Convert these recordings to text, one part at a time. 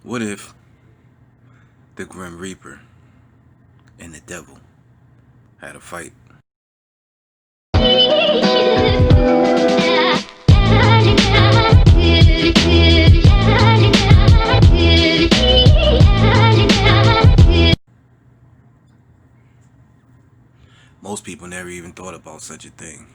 What if the Grim Reaper and the devil had a fight? Most people never even thought about such a thing.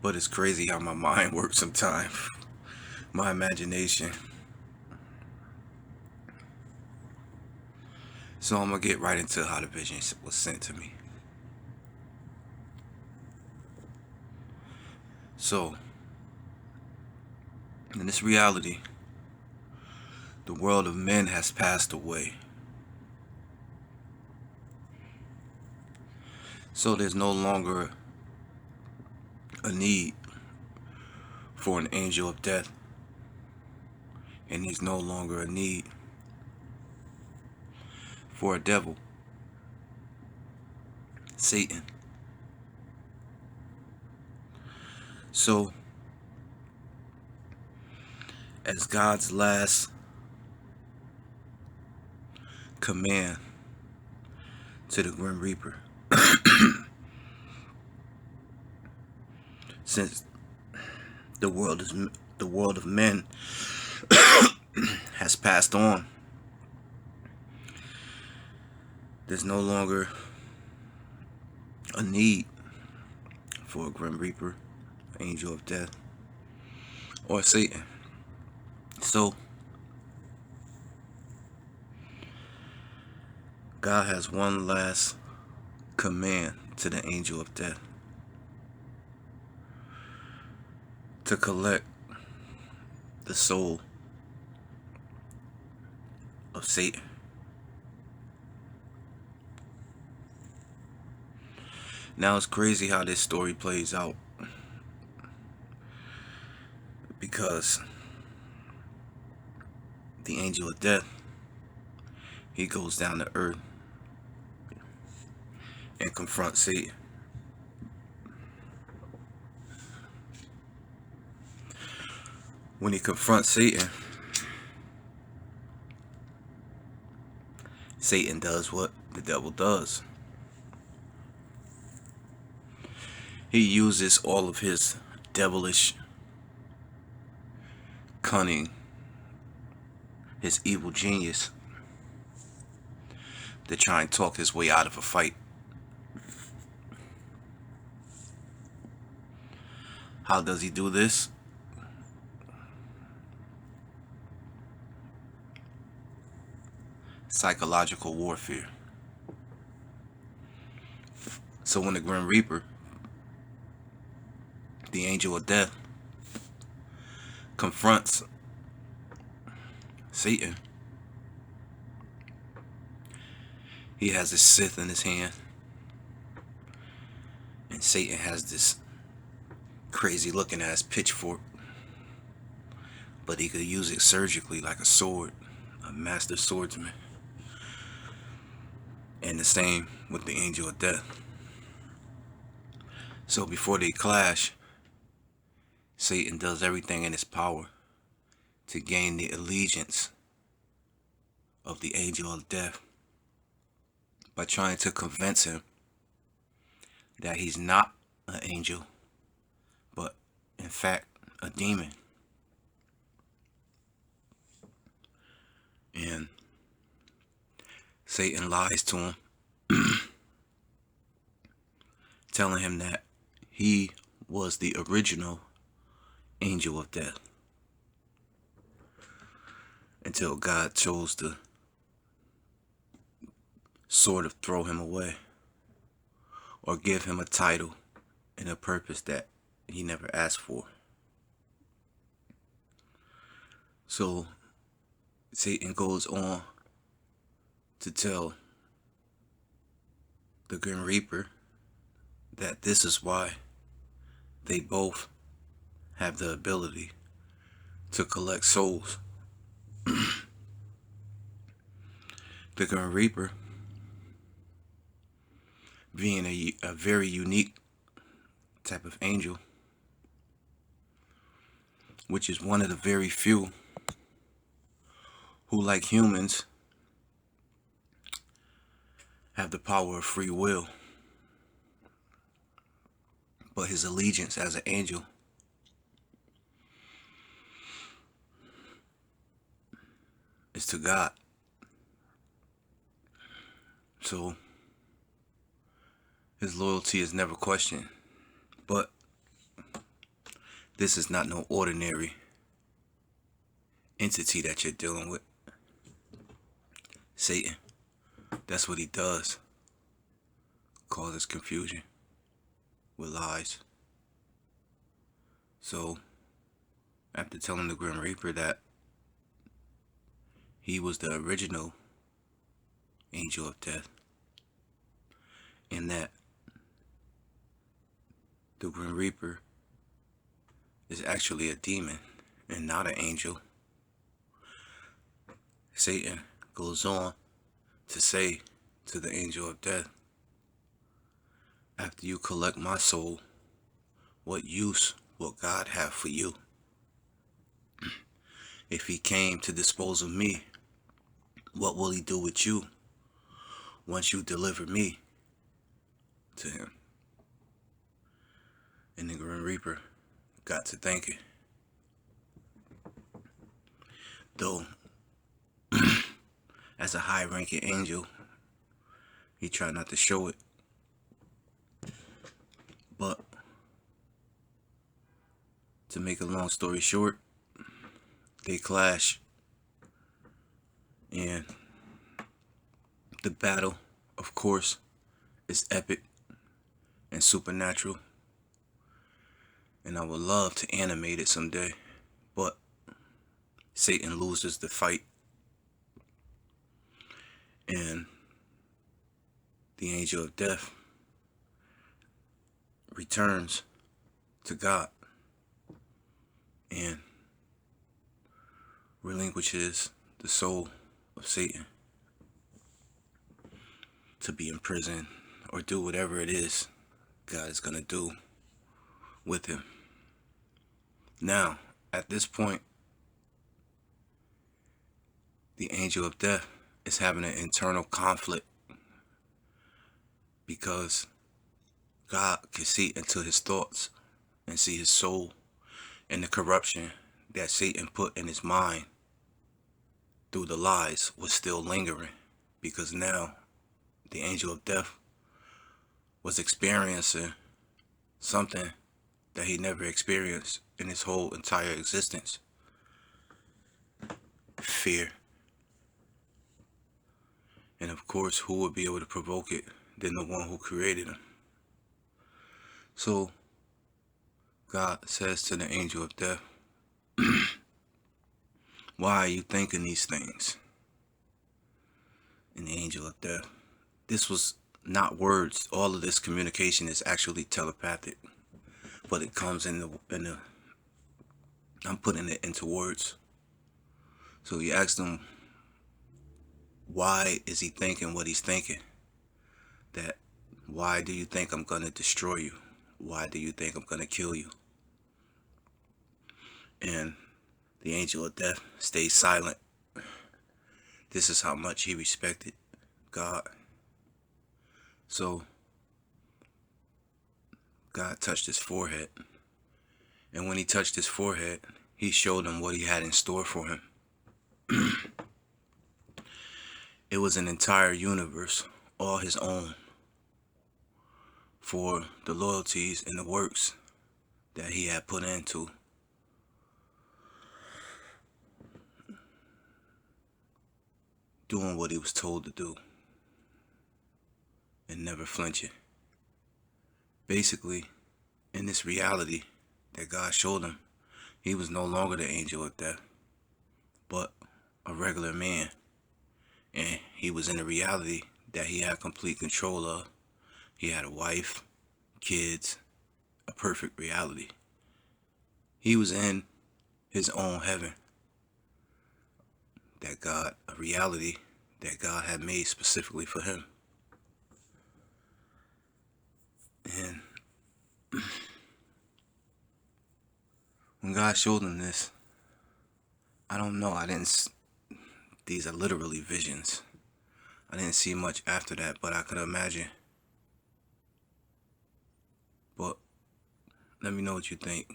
But it's crazy how my mind works sometimes. My imagination. So I'm going to get right into how the vision was sent to me. So, in this reality, the world of men has passed away. So there's no longer a need for an angel of death. And there's no longer a need for a devil, Satan. So, as God's last command to the Grim Reaper, since the world of men has passed on, there's no longer a need for a Grim Reaper, angel of death, or Satan. So God has one last command to the angel of death to collect the soul of Satan. Now it's crazy how this story plays out, because the angel of death, he goes down to earth and confronts Satan. When he confronts Satan, Satan does what the devil does. He uses all of his devilish cunning, his evil genius, to try and talk his way out of a fight. How does he do this? Psychological warfare. So when the Grim Reaper, the angel of death, confronts Satan, he has his scythe in his hand, and Satan has this crazy looking ass pitchfork, but he could use it surgically like a sword, a master swordsman. And the same with the angel of death. So before they clash, Satan does everything in his power to gain the allegiance of the angel of death by trying to convince him that he's not an angel, but in fact a demon. And Satan lies to him, telling him that he was the original angel of death, until God chose to sort of throw him away, or give him a title and a purpose that he never asked for. So Satan goes on to tell the Grim Reaper that this is why they both have the ability to collect souls. The Grim Reaper, being a very unique type of angel, which is one of the very few who, like humans, have the power of free will. But his allegiance as an angel is to God. So his loyalty is never questioned. But this is not no ordinary entity that you're dealing with. Satan. That's what he does. Causes confusion with lies. So, after telling the Grim Reaper that he was the original angel of death, and that the Grim Reaper is actually a demon and not an angel, Satan goes on to say to the angel of death, after you collect my soul, what use will God have for you? If he came to dispose of me, what will he do with you once you deliver me to him? And the Grim Reaper got to thinking. Though, as a high-ranking angel, he tried not to show it. But, to make a long story short, they clash. And the battle, of course, is epic and supernatural. And I would love to animate it someday. But Satan loses the fight. And the angel of death returns to God and relinquishes the soul of Satan to be in prison or do whatever it is God is going to do with him. Now, at this point, the angel of death is having an internal conflict because God can see into his thoughts and see his soul, and the corruption that Satan put in his mind through the lies was still lingering, because now the angel of death was experiencing something that he never experienced in his whole entire existence. Fear. And of course, who would be able to provoke it than the one who created him? So God says to the angel of death, why are you thinking these things? And the angel of death, this was not words. All of this communication is actually telepathic, but it comes in the I'm putting it into words. So he asked him, why is he thinking what he's thinking? That, why do you think I'm going to destroy you? Why do you think I'm going to kill you? And the angel of death stays silent. This is how much he respected God. So God touched his forehead. And when he touched his forehead, he showed him what he had in store for him. It was an entire universe, all his own, for the loyalties and the works that he had put into doing what he was told to do and never flinching. Basically, in this reality that God showed him, he was no longer the angel of death, but a regular man. And he was in a reality that he had complete control of. He had a wife, kids, a perfect reality. He was in his own heaven. A reality that God had made specifically for him. And When God showed him this, I don't know. These are literally visions. I didn't see much after that, but I could imagine. But let me know what you think.